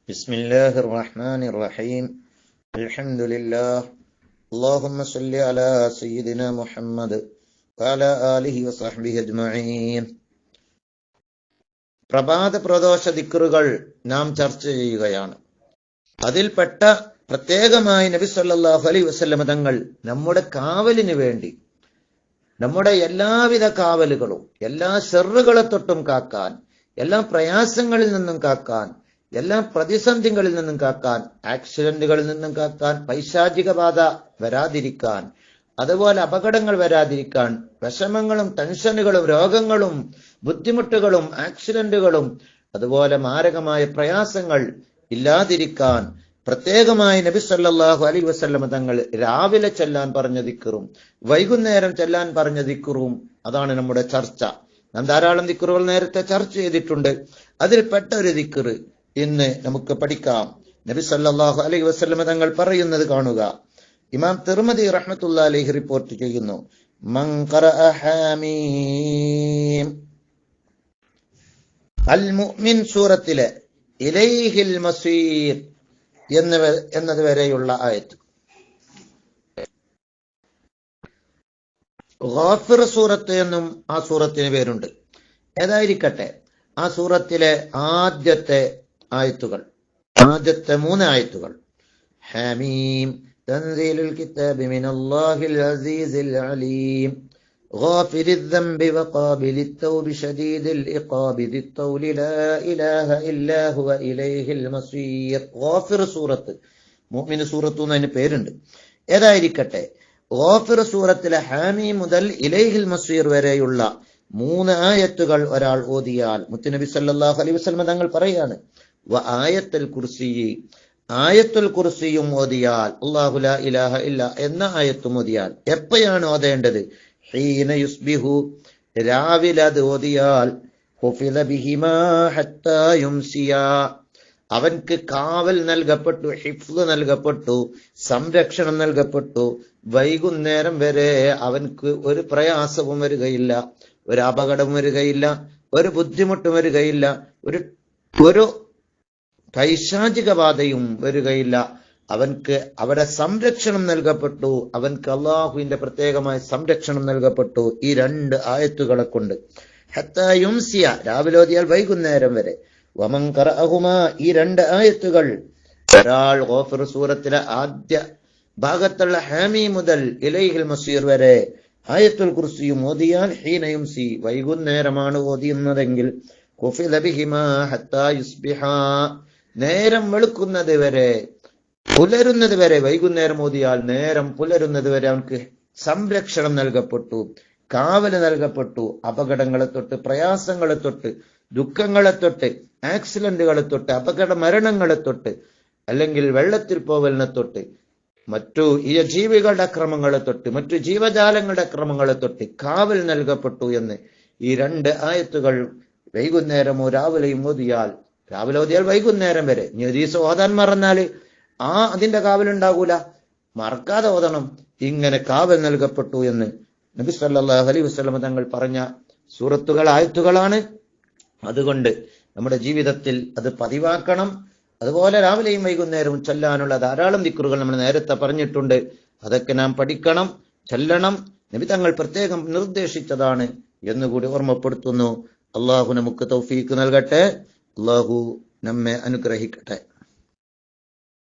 ബിസ്മില്ലാഹിർ റഹ്മാനിർ റഹീം. അൽഹംദുലില്ലാഹ്. അല്ലാഹുമ്മ സ്വല്ലി അലാ സയ്യിദിനാ മുഹമ്മദ് വഅലാ ആലിഹി വസഹ്ബിഹി അജ്മഈൻ. പ്രഭാത പ്രദോഷ ദിക്റുകൾ നാം ചർച്ച ചെയ്യുകയാണ്. അതിൽപ്പെട്ട പ്രത്യേകമായി നബി സല്ലല്ലാഹു അലൈഹി വസല്ലം തങ്ങൾ നമ്മുടെ കാവലിന് വേണ്ടി, നമ്മുടെ എല്ലാവിധ കാവലുകളും, എല്ലാ ശർറുകളെ തൊട്ടും കാക്കാൻ, എല്ലാ പ്രയാസങ്ങളിൽ നിന്നും കാക്കാൻ, എല്ലാ പ്രതിസന്ധികളിൽ നിന്നും കാക്കാൻ, ആക്സിഡന്റുകളിൽ നിന്നും കാക്കാൻ, പൈശാചിക ബാധ വരാതിരിക്കാൻ, അതുപോലെ അപകടങ്ങൾ വരാതിരിക്കാൻ, വിഷമങ്ങളും ടെൻഷനുകളും രോഗങ്ങളും ബുദ്ധിമുട്ടുകളും ആക്സിഡന്റുകളും അതുപോലെ മാരകമായ പ്രയാസങ്ങൾ ഇല്ലാതിരിക്കാൻ പ്രത്യേകമായി നബി സല്ലല്ലാഹു അലൈഹി വസല്ലം തങ്ങൾ രാവിലെ ചെല്ലാൻ പറഞ്ഞ ദിക്റും വൈകുന്നേരം ചെല്ലാൻ പറഞ്ഞ ദിക്റും അതാണ് നമ്മുടെ ചർച്ച. നാം ധാരാളം ദിക്റുകൾ നേരത്തെ ചർച്ച ചെയ്തിട്ടുണ്ട്. അതിൽപ്പെട്ട ഒരു ദിക്റ് ഇന്ന് നമുക്ക് പഠിക്കാം. നബി സല്ലല്ലാഹു അലൈഹി വസല്ലം തങ്ങൾ പറയുന്നത് കാണുക. ഇമാം തിർമിദി റഹ്മത്തുള്ളാഹി അലൈഹി റിപ്പോർട്ട് ചെയ്യുന്നു, മൻ ഖറഅ ഹാമീം അൽ മുഅ്മിൻ സൂറത്തിലെ ഇലൈഹിൽ മസീർ എന്നത് വരെയുള്ള ആയത്ത്. ഗാഫിർ സൂറത്ത് എന്നും ആ സൂറത്തിന് പേരുണ്ട്. ഏതായിരിക്കട്ടെ, ആ സൂറത്തിലെ ആദ്യത്തെ 3 ആയത്തുകൾ ഹാമീം തൻസീലുൽ കിതാബി മിനല്ലാഹിൽ അസീസിൽ അലീം ഗാഫിരിൽ ദംബി വഖാബിലിത് തൗബി ശദീദിൽ ഇഖാബി ദിൽ തൗലി ലാ ഇലാഹ ഇല്ലാ ഹുവ ഇലൈഹിൽ മസീർ. ഗാഫിർ സൂറത്ത്, മുഅ്മിൻ സൂറത്ത് എന്നതിന് പേരുണ്ട്. ഏതായിരിക്കട്ടെ, ഗാഫിർ സൂറത്തിലെ ഹാമീം മുതൽ ഇലൈഹിൽ മസീർ വരെയുള്ള 3 ആയത്തുകൾ ഒരാൾ ഓതിയാൽ, മുത്തുനബി സല്ലല്ലാഹു അലൈഹി വസല്ലം തങ്ങൾ പറയാണ്, ആയത്തുൽ കുർസിയും ഓതിയാൽ, അല്ലാഹു ലാ ഇലാഹ ഇല്ലാ എന്ന ആയത്തും ഓതിയാൽ. എപ്പോഴാണ് ഓതേണ്ടത്? ഹീന യുസ്ബിഹു, രാവിലെ അത് ഓതിയാൽ, ഹുഫിദ ബിഹിമാ ഹത്താ യുംസിയാ, അവൻക്ക് കാവൽ നൽകപ്പെട്ടു, ഹിഫ്ള് നൽകപ്പെട്ടു, സംരക്ഷണം നൽകപ്പെട്ടു. വൈകുന്നേരം വരെ അവൻക്ക് ഒരു പ്രയാസവും വരികയില്ല, ഒരു അപകടം വരികയില്ല, ഒരു ബുദ്ധിമുട്ടും വരികയില്ല, ഒരു പൈശാചിക ബാധയും വരികയില്ല. അവൻക്ക് അവിടെ സംരക്ഷണം നൽകപ്പെട്ടു, അവൻക്ക് അള്ളാഹുവിന്റെ പ്രത്യേകമായ സംരക്ഷണം നൽകപ്പെട്ടു ഈ 2 ആയത്തുകളെ കൊണ്ട്. ഹത്താ യുംസിയ, രാവിലെ ഓതിയാൽ വൈകുന്നേരം വരെ. വമൻ ഖറഅഹുമാ, ഈ 2 ആയത്തുകൾ ഒരാൾ ഗാഫിർ സൂറത്തിലെ ആദ്യ ഭാഗത്തുള്ള ഹാമീം മുതൽ ഇലൈഹിൽ മസീർ വരെ ആയത്തുൽ കുർസിയും ഓതിയാൽ, ഹീന യുംസി, വൈകുന്നേരമാണ് ഓതിയുന്നതെങ്കിൽ, ഖുഫിദ ബിഹിമാ ഹത്താ യുസ്ബിഹാ, നേരം വെളുക്കുന്നത് വരെ, പുലരുന്നത് വരെ, വൈകുന്നേരം ഓതിയാൽ നേരം പുലരുന്നത് വരെ അവൻക്ക് സംരക്ഷണം നൽകപ്പെട്ടു, കാവല് നൽകപ്പെട്ടു. അപകടങ്ങളെ തൊട്ട്, പ്രയാസങ്ങളെ തൊട്ട്, ദുഃഖങ്ങളെ തൊട്ട്, ആക്സിഡന്റുകളെ തൊട്ട്, അപകട മരണങ്ങളെ തൊട്ട്, അല്ലെങ്കിൽ വെള്ളത്തിൽ പോവലിനെ തൊട്ട്, മറ്റു ജീവികളുടെ അക്രമങ്ങളെ തൊട്ട്, മറ്റു ജീവജാലങ്ങളുടെ അക്രമങ്ങളെ തൊട്ട് കാവൽ നൽകപ്പെട്ടു എന്ന് ഈ 2 ആയത്തുകൾ വൈകുന്നേരമോ രാവിലെയും ഓതിയാൽ, രാവിലെ ഓതിയാൽ വൈകുന്നേരം വരെ. ഇനി ഒരു ദിവസം ഓതാൻ മറന്നാല് അതിന്റെ കാവലുണ്ടാകൂല, മറക്കാതെ ഓതണം. ഇങ്ങനെ കാവൽ നൽകപ്പെട്ടു എന്ന് നബി സല്ലല്ലാഹു അലൈഹി വസല്ലം തങ്ങൾ പറഞ്ഞ സൂറത്തുകൾ, ആയത്തുകളാണ്. അതുകൊണ്ട് നമ്മുടെ ജീവിതത്തിൽ അത് പതിവാക്കണം. അതുപോലെ രാവിലെയും വൈകുന്നേരവും ചൊല്ലാനുള്ള ധാരാളം ദിക്റുകൾ നമ്മൾ നേരത്തെ പറഞ്ഞിട്ടുണ്ട്. അതൊക്കെ നാം പഠിക്കണം, ചൊല്ലണം. നബി തങ്ങൾ പ്രത്യേകം നിർദ്ദേശിച്ചതാണ് എന്നുകൂടി ഓർമ്മപ്പെടുത്തുന്നു. അള്ളാഹു നമുക്ക് തൗഫീഖ് നൽകട്ടെ. അള്ളാഹു നമ്മെ അനുഗ്രഹിക്കട്ടെ.